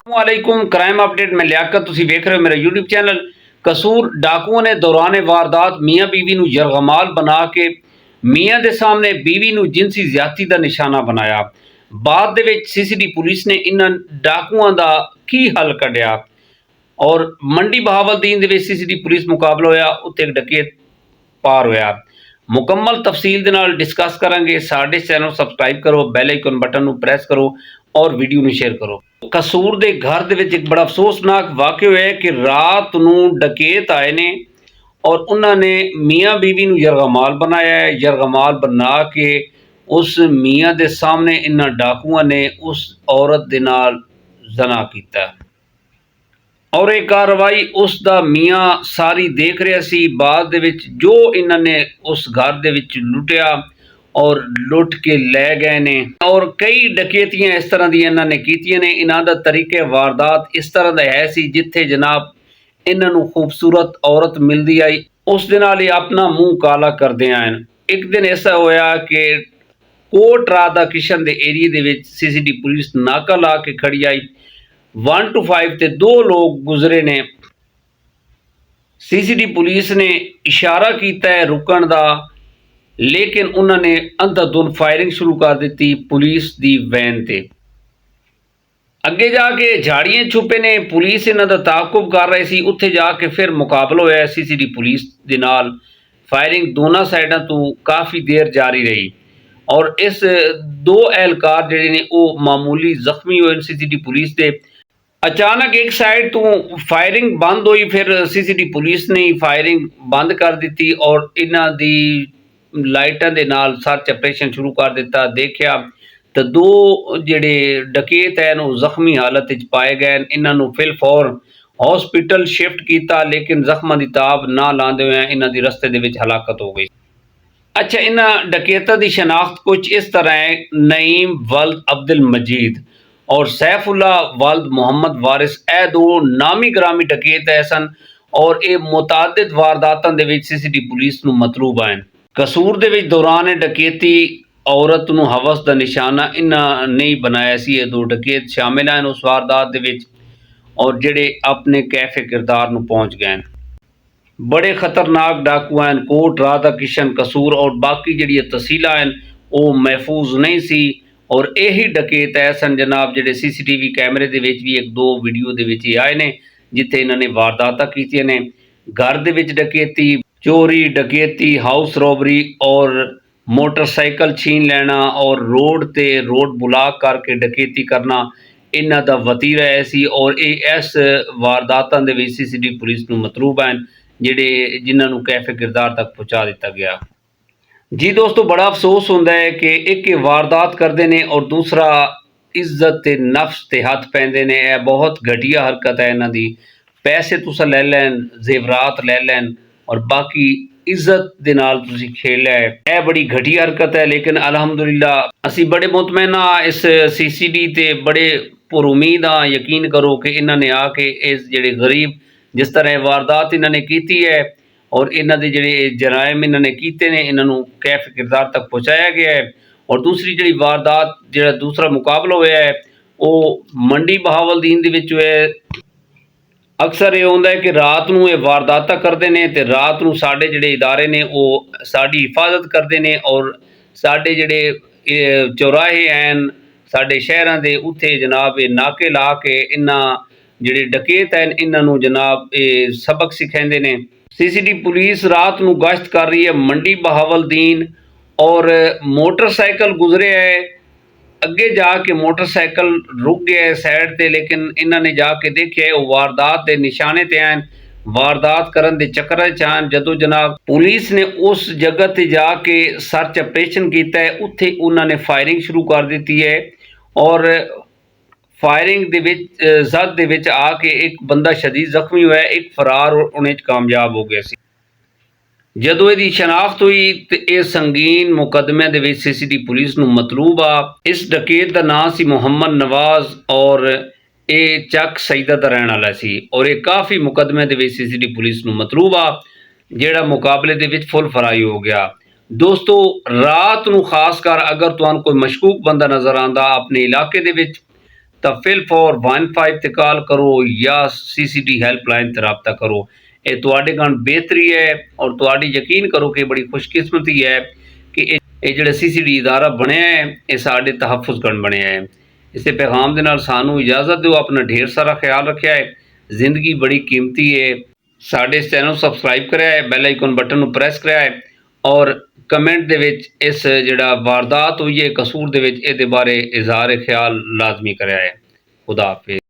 वालेकुम crime update में लियाकत तुसी वेख रहे हो मेरा यूट्यूब चैनल। कसूर डाकुओं ने दौरान वारदात मियाँ बीवी नूं यरगमाल बना के मियाँ दे सामने बीवी नूं जिनसी ज्यादती का निशाना बनाया। बाद दे विच सीसीडी पुलिस ने इन्हां डाकुआं दा की हल कढ़िया और मंडी बहावलदीन दे विच सीसीडी पुलिस मुकाबला होया, उत्थे एक डकैत पार होया। मुकम्मल तफसील दे नाल डिस्कस करांगे। साडे चैनल सबसक्राइब करो, बैल आइकन बटन नूं प्रेस करो और वीडियो नूं शेयर करो। कसूर दे घर दे विच एक बड़ा अफसोसनाक वाक़या होया कि रात नूं डकैत आए ने और उन्होंने मियाँ बीवी नूं यरगमाल बनाया है। यरगमाल बना के उस मियाँ दे सामने इन्हां डाकुआं ने उस औरत दे नाल ज़ना कीता और ये कार्रवाई उसका मियाँ सारी देख रहा सी। बाद दे विच जो इन्होंने उस घर दे विच लुटिया और लुट के लै गए ने और कई डकैतियां इस तरह दी इन्होंने कीतियां ने। इन्हां दा तरीके वारदात इस तरह दा है सी जिथे जनाब इन्हां नूं खूबसूरत औरत मिलदी आई उस दे नाल ही अपना मुंह काला करदे आए। एक दिन ऐसा होया कि कोट राधा किशन दे एरिए दे विच सीसीडी पुलिस नाका ला के खड़ी आई। 1 to 5 ते 2 लोग गुजरे ने। सीसीडी पुलिस ने इशारा किया है रुकण दा, लेकिन उन्होंने अंधाधुंध फायरिंग शुरू कर दी पुलिस दी वैन ते। अगे जाके झाड़ियां छुपे ने, पुलिस इन्हां दा ताकुब कर रही सी। उत्थे जाके फिर मुकाबला होया सीसीडी पुलिस दे नाल। फायरिंग दोनों साइडों तो काफ़ी देर जारी रही और इस 2 एहलकार जिहड़े ने वो मामूली जख्मी हुए सीसीडी पुलिस दे। अचानक एक साइड तो फायरिंग बंद हुई, फिर सीसीडी पुलिस ने फायरिंग बंद कर दी और इन्हां दी लाइटां दे नाल सर्च ऑपरेशन शुरू कर दिता। देखा तो 2 जिहड़े डकैत हैं वो जख्मी हालत विच पाए गए। इन्हां नूं फिल फौर हॉस्पिटल शिफ्ट किया, लेकिन जख्मां दी ताब ना लांदे होए इन्हां दी रस्ते दे विच हलाकत हो गई। अच्छा, इन्हां डकैतां दी शनाख्त कुछ इस तरह है। नईम वल्द अब्दुल मजीद और सैफुल्ला वल्द मोहम्मद वारिस, ए 2 नामी ग्रामी डकैत है सन और ये मुतादिद वारदातां दे विच सीसीडी पुलिस नूं मतलूब आए। कसूर दे विच दौरान डकैती औरत नूं हवस दा निशाना इन्हां ने बनाया सी। ये 2 डकैत शामिल हैं उस वारदात दे विच और जिहड़े अपने कैफे किरदार नूं पहुंच गए। बड़े खतरनाक डाकू हैं। कोट राधा किशन कसूर और बाकी जिहड़ी तहसीलां हैं वो महफूज नहीं सी और यही डकैत है सन जनाब जिहड़े सीसीटीवी कैमरे दे विच भी 1-2 वीडियो दे विच आए ने जिथे इन्होंने वारदातां कीतियां ने। घर दे विच डकैती, चोरी डकैती, हाउस रॉबरी और मोटरसाइकिल छीन लेना और रोड ब्लॉक करके डकैती करना इन्हां दा वतीरा है सी और ये इस वारदातां दे विच सीसीटीवी पुलिस नूं मतलूब हैं जिन्हां नूं कैफे किरदार तक पहुँचा दिता गया। जी दोस्तों, बड़ा अफसोस होंदा है कि एक वारदात करते हैं और दूसरा इज्जत ते नफ्स ते हथ पैंदे ने। यह बहुत घटिया हरकत है इन्हां दी। पैसे तुसां लै लैन, जेवरात लै लैन और बाकी इज्जत दे नाल तुसीं खेलिया है, यह बड़ी घटिया हरकत है। लेकिन अलहमदुलिल्लाह असीं बड़े मुतमैन हाँ इस सीसीडी ते बड़े पुर उम्मीद हाँ। यकीन करो कि इन्हां ने आके इस जिहड़े गरीब जिस तरह वारदात इन्हां ने कीती है और इन्हां दे जिहड़े जराइम इन्हां ने कीते ने इन्हां नूं कैफ किरदार तक पहुँचाया गया है। और दूसरी जिहड़ी वारदात जिहड़ा दूसरा मुकाबला होया है वो मंडी बहावलदीन दे विच होया। अक्सर ये होंदा है कि रात नूं ये वारदातां करदे ने ते रात नूं साडे जिहड़े इदारे ने वो साडी हिफाजत करदे ने और साडे जिहड़े चौराहे हैं साडे शहरां दे उत्थे जनाब ये नाके ला के इन्हां जिहड़े डकैत हैं इन्हां नूं जनाब ये सबक सिखांदे ने। सीसीडी पुलिस रात नूं गश्त कर रही है मंडी बहावलदीन और मोटरसाइकिल गुजरे है। अगे जाके मोटरसाइकिल रुक गया है साइड ते, लेकिन इन्होंने जाके देखे वो वारदात के निशाने ते हैं, वारदात करन दे चक्कर च हैं। जदों जनाब पुलिस ने उस जगह ते जाके सर्च ऑपरेशन किया है उत्थे उन्होंने फायरिंग शुरू कर दी है और फायरिंग दे विच जद दे विच आके एक बंदा शदीद जख्मी हुआ है, एक फरार होने कामयाब हो गया सी। जदों इहदी शनाख्त हुई तो यह संगीन मुकदमे दे विच सीसीडी पुलिस नूं मतलूब आ। इस डकैत दा नाम सी मुहम्मद नवाज और ये चक सईदा दा रहने वाला सी और ये काफ़ी मुकदमे दे विच सीसीडी पुलिस नूं मतलूब आ जिहड़ा मुकाबले दे विच फुल फराई हो गया। दोस्तों, रात नूं खास कर अगर तुहानूं कोई मशकूक बंदा नज़र आंदा अपने इलाके दे विच ਤਾਂ ਫਿਲ ਫੋਰ 15 ਤੇ ਕਾਲ ਕਰੋ ਜਾਂ CCD ਹੈਲਪਲਾਈਨ ਤੇ ਰਾਬਤਾ ਕਰੋ। ਇਹ ਤੁਹਾਡੇ ਕਾਰਨ ਬਿਹਤਰੀ ਹੈ ਔਰ ਤੁਹਾਡੀ ਯਕੀਨ ਕਰੋ ਕਿ ਬੜੀ ਖੁਸ਼ਕਿਸਮਤੀ ਹੈ ਕਿ ਇਹ ਜਿਹੜਾ CCD ਇਦਾਰਾ ਬਣਿਆ ਹੈ ਇਹ ਸਾਡੇ ਤਹਫੁਜ਼ ਕਰਨ ਬਣਿਆ ਹੈ। ਇਸੇ ਪੈਗਾਮ ਦੇ ਨਾਲ ਸਾਨੂੰ ਇਜਾਜ਼ਤ ਦਿਓ। ਆਪਣਾ ਢੇਰ ਸਾਰਾ ਖਿਆਲ ਰੱਖਿਆ ਹੈ। ਜ਼ਿੰਦਗੀ ਬੜੀ ਕੀਮਤੀ ਹੈ। ਸਾਡੇ ਇਸ ਚੈਨਲ ਨੂੰ ਸਬਸਕ੍ਰਾਈਬ ਕਰਿਆ ਹੈ, ਬੈਲ ਆਈਕਨ ਬਟਨ ਨੂੰ ਪ੍ਰੈਸ ਕਰਿਆ ਹੈ ਔਰ ਕਮੈਂਟ ਦੇ ਵਿੱਚ ਇਸ ਜਿਹੜਾ ਵਾਰਦਾਤ ਹੋਈ ਹੈ ਕਸੂਰ ਦੇ ਵਿੱਚ ਇਹਦੇ ਬਾਰੇ ਇਜ਼ਹਾਰ ਖਿਆਲ ਲਾਜ਼ਮੀ ਕਰਿਆ ਹੈ। ਖੁਦਾ ਹਾਫਿਜ਼।